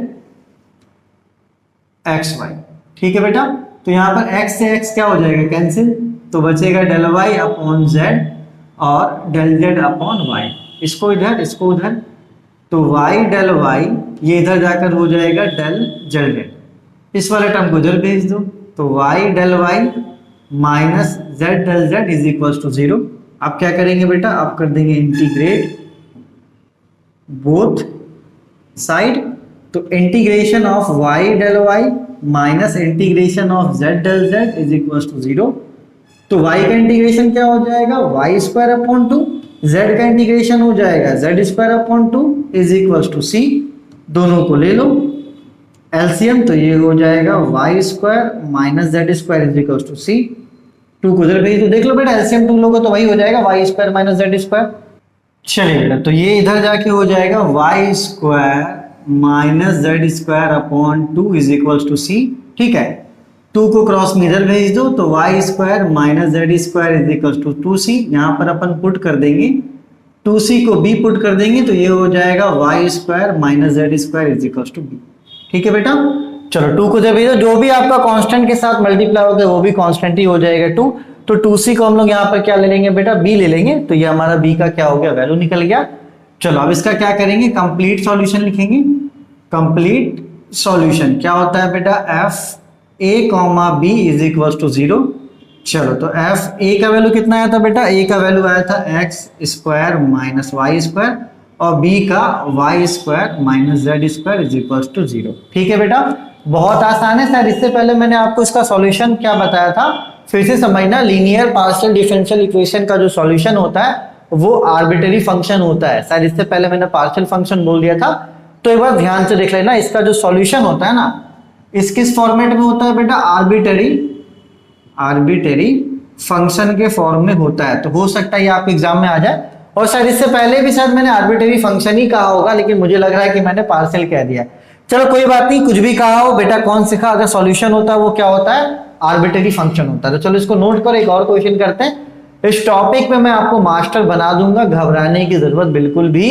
एक्स वाई। ठीक है बेटा, तो यहाँ पर x से x क्या हो जाएगा, कैंसिल, तो बचेगा डेल y अपॉन जेड और डेल जेड अपॉन वाई। इसको इधर, इसको उधर, तो y डेल y ये इधर जाकर हो जाएगा डेल जेड जेड। इस वाले टर्म को इधर भेज दो, तो y del y minus z del z is equals to 0। अब क्या करेंगे बेटा, अब कर देंगे इंटीग्रेट बोथ साइड, तो integration of y del y minus integration of z del z is equals to 0। तो y का इंटीग्रेशन क्या हो जाएगा, y स्क्वायर अपॉन 2, z का इंटीग्रेशन हो जाएगा z square upon 2 is equals to c। दोनों को ले लो एलसीएम, तो ये हो जाएगा y square minus Z square is equals to c। 2 को इधर भेज दो, देख लो बेटा एलसीएम 2 लोगे तो वही हो जाएगा y square minus Z square. चलिए बेटा, तो ये इधर जाके हो जाएगा y square minus Z square upon 2 is equals to c। ठीक है, 2 को क्रॉस में इधर भेज दो, तो y square minus Z square is equals to 2c। यहाँ पर अपन पुट कर देंगे 2c को b पुट कर देंगे, तो ये हो जाएगा y square minus Z square is equals to b। ठीक है बेटा, चलो 2 को जब भेजो, जो भी आपका कांस्टेंट के साथ मल्टीप्लाई होगा वो भी कांस्टेंट ही हो जाएगा 2। तो 2c को हम लोग यहाँ पर क्या ले लेंगे बेटा, b ले लेंगे, तो ये हमारा b का क्या हो गया, वैल्यू निकल गया। चलो अब इसका क्या करेंगे, कंप्लीट सॉल्यूशन लिखेंगे। कंप्लीट सॉल्यूशन क्या होता है बेटा, f a comma b is equals to 0। चलो तो एफ a का वैल्यू कितना आया था बेटा, a का वैल्यू आया था x square minus y square, और b का y square minus Z square is equals to 0। ठीक है बेटा, बहुत आसान है सर। इससे पहले मैंने आपको इसका सॉल्यूशन क्या बताया था, फिर से समझना। लीनियर पार्शियल डिफरेंशियल इक्वेशन का जो सॉल्यूशन होता है वो आर्बिट्रेरी फंक्शन होता है। सर इससे पहले मैंने पार्शियल फंक्शन बोल दिया था, तो एक बार ध्यान से देख लेना। इसका जो सॉल्यूशन होता है ना, इस किस फॉर्मेट में होता है बेटा, आर्बिट्रेरी फंक्शन के फॉर्म में होता है। तो हो सकता है ये आपके एग्जाम में आ जाए, और शायद इससे पहले भी शायद मैंने आर्बिट्रेरी फंक्शन ही कहा होगा, लेकिन मुझे लग रहा है कि मैंने पार्शियल कह दिया। चलो कोई बात नहीं, कुछ भी कहा हो बेटा, कौन सिखा, अगर सॉल्यूशन होता है वो क्या होता है, आर्बिट्रेरी फंक्शन होता है। तो चलो इसको नोट करो, एक और क्वेश्चन करते हैं। इस टॉपिक में मैं आपको मास्टर बना दूंगा, घबराने की जरूरत बिल्कुल भी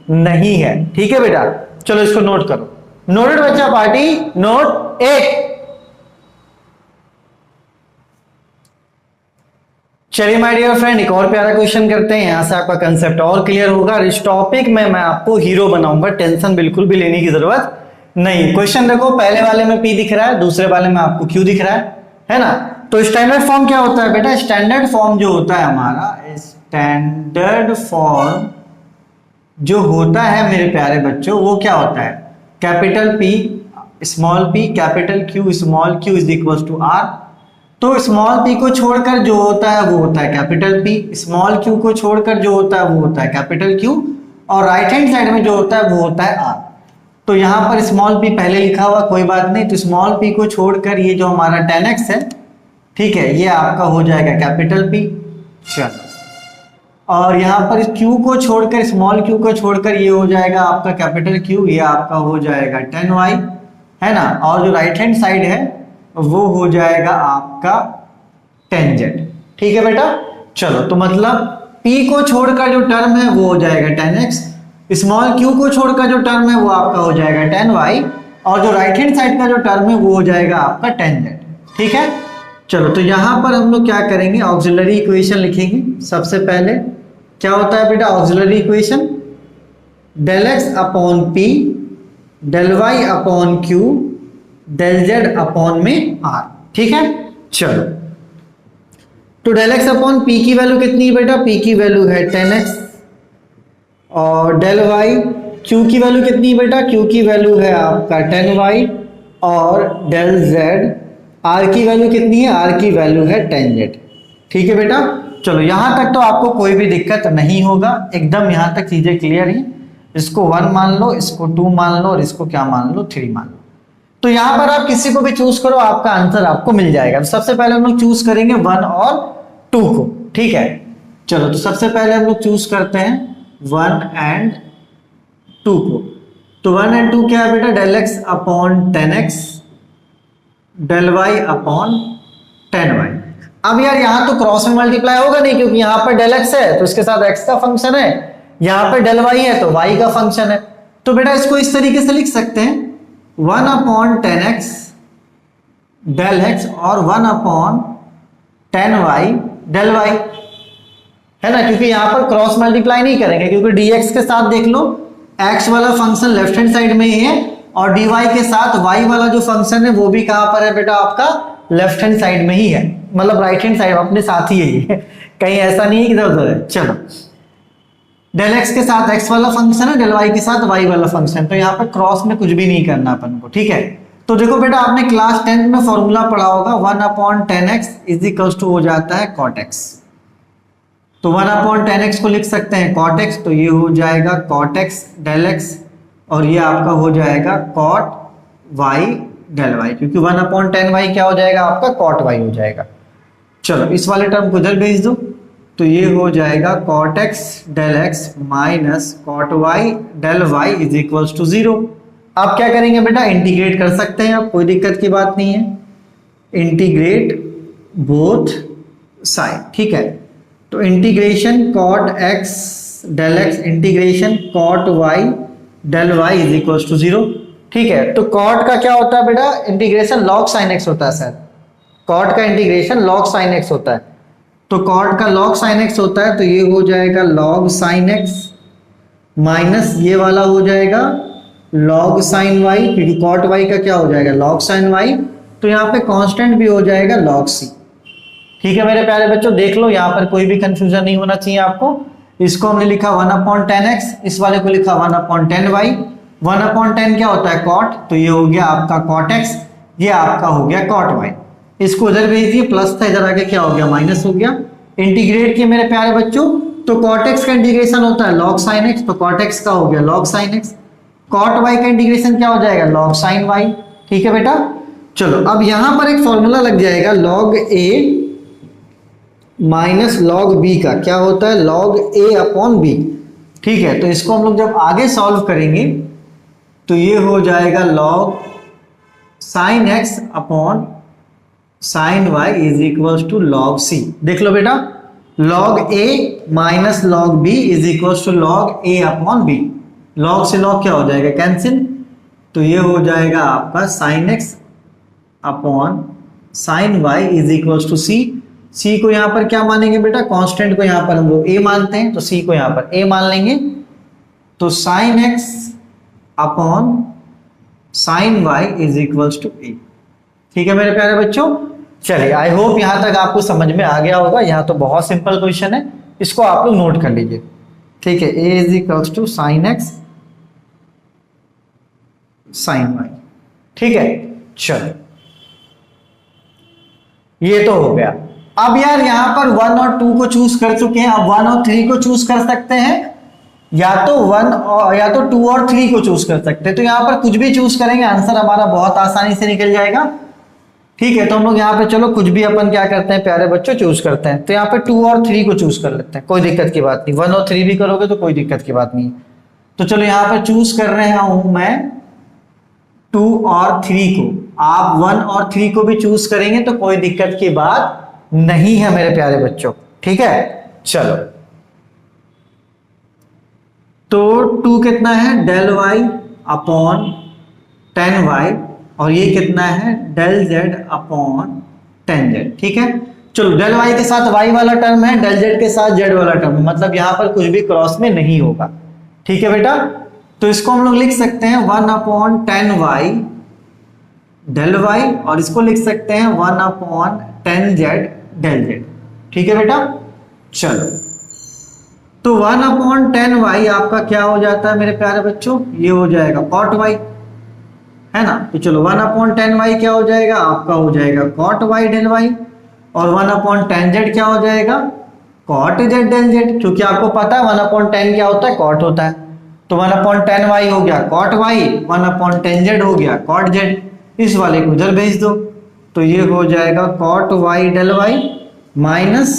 नहीं है, ठीक है बेटा। चलो इसको नोट करो, नोटेड बच्चा पार्टी, नोट एक। चलिए माय डियर फ्रेंड, एक और प्यारा क्वेश्चन करते हैं, यहां से आपका कंसेप्ट और क्लियर होगा। इस टॉपिक में मैं आपको हीरो बनाऊंगा, टेंशन बिल्कुल भी लेने की जरूरत नहीं। क्वेश्चन देखो, पहले वाले में P दिख रहा है, दूसरे वाले में आपको Q दिख रहा है ना। तो स्टैंडर्ड फॉर्म क्या होता है बेटा, स्टैंडर्ड फॉर्म जो होता है हमारा, स्टैंडर्ड फॉर्म जो होता है मेरे प्यारे बच्चों, वो क्या होता है, capital P small p capital Q small q is equal to R। तो स्मॉल p को छोड़कर जो होता है वो होता है कैपिटल P, स्मॉल q को छोड़कर जो होता है वो होता है कैपिटल Q, और राइट हैंड साइड में जो होता है वो होता है R। तो यहाँ पर स्मॉल p पहले लिखा हुआ, कोई बात नहीं, तो स्मॉल p को छोड़कर ये जो हमारा 10x है, ठीक है, ये आपका हो जाएगा कैपिटल P। चलो, और यहाँ पर q को छोड़कर, स्मॉल q को छोड़कर ये हो जाएगा आपका कैपिटल Q, ये आपका हो जाएगा 10y, है ना। और जो राइट हैंड साइड है वो हो जाएगा आपका 10z, ठीक है बेटा। चलो, तो मतलब p को छोड़कर जो टर्म है वो हो जाएगा 10x, स्मॉल q को छोड़कर जो टर्म है वो आपका हो जाएगा 10y, और जो राइट हैंड साइड का जो टर्म है वो हो जाएगा आपका 10z, ठीक है। चलो, तो यहां पर हम लोग क्या करेंगे, ऑक्सिलरी इक्वेशन लिखेंगे। सबसे पहले क्या होता है बेटा auxiliary equation, del x upon p, del Y upon q, del Z upon में आर, ठीक है। चलो, तो डेल एक्स अपॉन पी की वैल्यू कितनी है बेटा, पी की वैल्यू है 10x, और डेल वाई क्यू की वैल्यू कितनी है बेटा, क्यू की वैल्यू है आपका 10y, और डेल जेड आर की वैल्यू कितनी है, आर की वैल्यू है 10z, ठीक है बेटा। चलो, यहां तक तो आपको कोई भी दिक्कत नहीं होगा, एकदम यहां तक चीजें क्लियर ही। इसको 1 मान लो, इसको 2 मान लो, और इसको क्या मान लो, 3 मान लो। तो यहां पर आप किसी को भी चूज करो, आपका आंसर आपको मिल जाएगा। तो सबसे पहले हम लोग चूज करेंगे 1 और 2 को, ठीक है। चलो, तो सबसे पहले हम लोग चूज करते हैं 1 एंड 2 को। तो 1 एंड 2 क्या है बेटा, del x upon 10x, del Y upon 10y। अब यार यहां तो क्रॉस में मल्टीप्लाई होगा नहीं, क्योंकि यहां पर डेल एक्स है तो इसके साथ x का फंक्शन है, यहां पर डेल वाई है तो y का फंक्शन है। तो बेटा इसको इस तरीके से लिख सकते हैं 1 अपॉन 10x डेल x और 1 अपॉन 10y डेल y, है ना, क्योंकि यहां पर क्रॉस मल्टीप्लाई नहीं करेंगे, क्योंकि dx के साथ देख लो x वाला फंक्शन लेफ्ट हैंड साइड में ही है, और dy के साथ y वाला जो फंक्शन है वो भी कहां पर है बेटा, आपका लेफ्ट हैंड साइड में ही है, मतलब राइट हैंड साइड अपने साथ ही है, कहीं ऐसा नहीं है कि इधर उधर है। चलो, डेल एक्स के साथ x वाला फंक्शन है, डेल वाई के साथ y वाला फंक्शन, तो यहाँ पर क्रॉस में कुछ भी नहीं करना अपन को, ठीक है। तो देखो बेटा, आपने क्लास 10 में फॉर्मूला पढ़ा होगा, 1 upon 10x is equal to हो जाता है cot x। तो 1 अपॉन 10x को लिख सकते हैं cot x, तो ये हो जाएगा cot x डेल x, और ये आपका हो जाएगा cot y डेल y, क्योंकि 1 अपॉन 10y क्या हो जाएगा आपका, cot y हो जाएगा। चलो, इस वाले टर्म को इधर भेज दो, तो ये हो जाएगा cot x del x minus cot y del y is equal to 0। आप क्या करेंगे बेटा, इंटीग्रेट कर सकते हैं आप, कोई दिक्कत की बात नहीं है, इंटीग्रेट बोथ साइड, ठीक है। तो integration cot x del x integration cot y del y is equal to 0, ठीक है। तो cot का क्या होता है बेटा, इंटीग्रेशन log sin x होता है सर, cot का इंटीग्रेशन log sin x होता है, तो cot का log sin x होता है, तो ये हो जाएगा log sin x माइनस ये वाला हो जाएगा log sin y, क्योंकि cot y का क्या हो जाएगा log sin y, तो यहाँ पे कांस्टेंट भी हो जाएगा log c, ठीक है मेरे प्यारे बच्चों। देख लो, यहाँ पर कोई भी कंफ्यूजन नहीं होना चाहिए आपको। इसको हमने लिखा 1 अपॉन 10x, इस वाले को लिखा 1 अपॉन 10y। 1 अपॉन 10 क्या होता है cot, तो ये हो गया आपका cot x, ये आपका हो गया cot y। इसको इधर भेज दिए, प्लस था, इधर आके क्या हो गया, माइनस हो गया। इंटीग्रेट किए मेरे प्यारे बच्चों, तो cot x का इंटीग्रेशन होता है log sin x, तो cot x का हो गया log sin x। cot y का इंटीग्रेशन क्या हो जाएगा, log sin y, ठीक है बेटा। चलो, अब यहां पर एक फॉर्मूला लग जाएगा log a minus log b का, क्या होता है log a अपॉन b, ठीक है। तो इसको हम लोग जब आगे सॉल्व करेंगे तो ये हो जाएगा log sin x upon sin y is equal to log c। देख लो बेटा, log a minus log b is equal to log a upon b। log से log क्या हो जाएगा, कैंसिल। तो ये हो जाएगा आपका sin x upon sin y is equal to c। c को यहां पर क्या मानेंगे बेटा, कांस्टेंट को यहां पर हम लोग a मानते हैं, तो c को यहां पर a मान लेंगे। तो sin x upon sin y is equal to a। ठीक है मेरे प्यारे बच्चों, चलिए आई होप यहां तक आपको समझ में आ गया होगा। यहां तो बहुत सिंपल क्वेश्चन है, इसको आप लोग नोट कर लीजिए। ठीक है, a is equal to sin x sin y। ठीक है, चलो ये तो हो गया। अब यार यहां पर 1 और 2 को चूज कर चुके हैं, अब 1 और 3 को चूज कर सकते हैं, या तो 1 और या तो 2 और 3 को चूज कर सकते हैं। तो यहां पर कुछ भी चूज करेंगे, आंसर हमारा बहुत आसानी से निकल जाएगा। ठीक है, तो हम लोग यहाँ पे चलो कुछ भी अपन क्या करते हैं प्यारे बच्चों, चूज करते हैं। तो यहाँ पे 2 और 3 को चूज कर लेते हैं, कोई दिक्कत की बात नहीं। 1 और 3 भी करोगे तो कोई दिक्कत की बात नहीं है। तो चलो यहाँ पे चूज कर रहे हूं मैं 2 और 3 को। आप 1 और 3 को भी चूज करेंगे तो कोई दिक्कत की बात नहीं है मेरे प्यारे बच्चों। ठीक है, चलो तो 2 कितना है, del y upon tan y, और ये कितना है, del z upon tan z। ठीक है, चलो del y के साथ y वाला टर्म है, del z के साथ z वाला टर्म है, मतलब यहां पर कुछ भी क्रॉस में नहीं होगा। ठीक है बेटा, तो इसको हम लोग लिख सकते हैं 1 upon tan y del y, और इसको लिख सकते हैं 1 upon tan z del z। ठीक है बेटा, चलो तो 1 अपॉन tan y आपका क्या हो जाता है मेरे प्यारे बच्चों, ये हो जाएगा cot y, है ना। तो चलो 1 अपॉन tan y क्या हो जाएगा, आपका हो जाएगा cot y del y, और 1 अपॉन tan z क्या हो जाएगा, cot z del z, क्योंकि आपको पता है 1 अपॉन tan क्या होता है, cot होता है। तो 1 अपॉन tan y हो गया cot y, 1 upon tan z हो गया cot z। इस वाले को उधर भेज दो, तो ये हो जाएगा cot y del y minus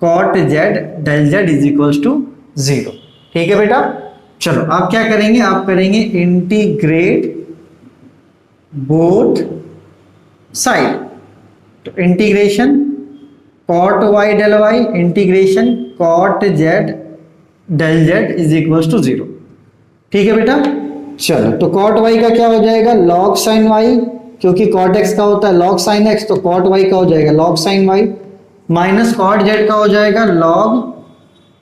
cot z del z is equal to 0। ठीक है बेटा, चलो आप क्या करेंगे, आप करेंगे इंटीग्रेट बोथ साइड। तो integration cot y del y integration cot z del z is equal to 0। ठीक है बेटा, चलो तो cot y का क्या हो जाएगा, log sin y, क्योंकि cot x का होता है log sin x, तो cot y का हो जाएगा log sin y, minus cot z का हो जाएगा log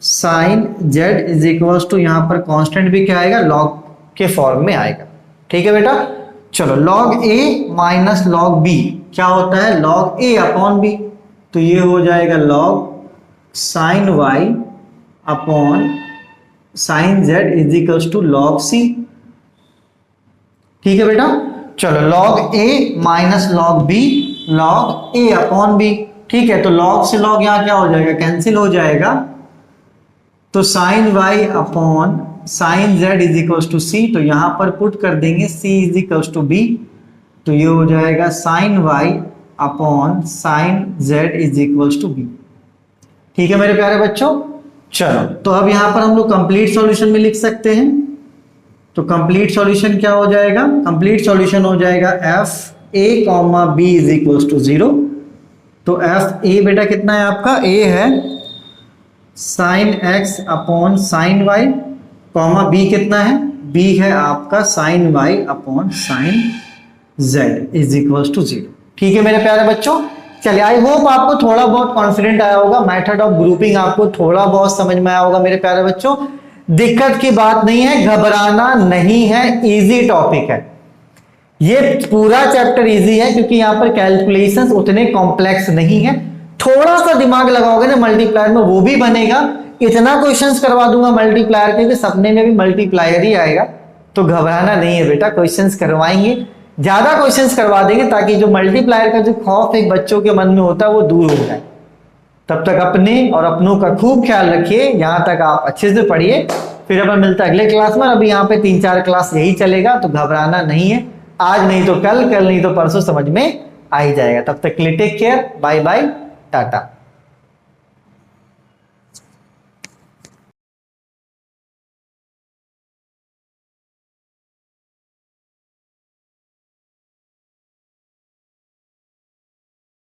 sin z is equal to, यहां पर कांस्टेंट भी क्या आएगा, log के फॉर्म में आएगा। ठीक है बेटा, चलो log a minus log b क्या होता है, log a अपॉन b, तो ये हो जाएगा log sin y upon sin z is equal to log c। ठीक है बेटा, चलो log a minus log b log a upon b। ठीक है, तो log से log यहां क्या हो जाएगा, कैंसिल हो जाएगा, तो sin y upon sin z is equal to c, तो यहां पर पुट कर देंगे c is equal to b, तो ये हो जाएगा sin y upon sin z is equal to b। ठीक है मेरे प्यारे बच्चों, चलो तो अब यहां पर हम लोग कंप्लीट सॉल्यूशन में लिख सकते हैं। तो कंप्लीट सॉल्यूशन क्या हो जाएगा, कंप्लीट सॉल्यूशन हो जाएगा F A comma B is equal to 0। तो एफ ए बेटा कितना है आपका, ए है sine x upon sine y, comma B कितना है, बी है आपका sine y upon sine z is equal to 0। ठीक है मेरे प्यारे बच्चों, चलिए आई होप आपको थोड़ा बहुत कॉन्फिडेंट आया होगा, मेथड ऑफ ग्रुपिंग आपको थोड़ा बहुत समझ में आया होगा मेरे प्यारे बच्चों। दिक्कत की बात नहीं है, घबराना नहीं है, इजी टॉपिक है, ये पूरा चैप्टर इजी है, क्योंकि यहाँ पर कैलकुलेशंस उतने कॉम्प्लेक्स नहीं है। थोड़ा सा दिमाग लगाओगे ना मल्टीप्लायर में, वो भी बनेगा। इतना क्वेश्चंस करवा दूंगा मल्टीप्लायर के कि सपने में भी मल्टीप्लायर ही आएगा, तो घबराना नहीं है बेटा, क्वेश्चंस करवाएंगे, ज्यादा क्वेश्चंस करवा देंगे, ताकि जो मल्टीप्लायर का जो खौफ एक बच्चों के मन में होता है वो दूर हो जाए। तब तक अपने और अपनों का खूब ख्याल रखिए, यहाँ तक आप अच्छे से पढ़िए, फिर अपन मिलता है अगले क्लास में। अभी यहाँ पे 3-4 क्लास यही चलेगा, तो घबराना नहीं है, आज नहीं तो कल, कल नहीं तो परसों समझ में आ ही जाएगा। तब तक के लिए take care, bye bye, Tata.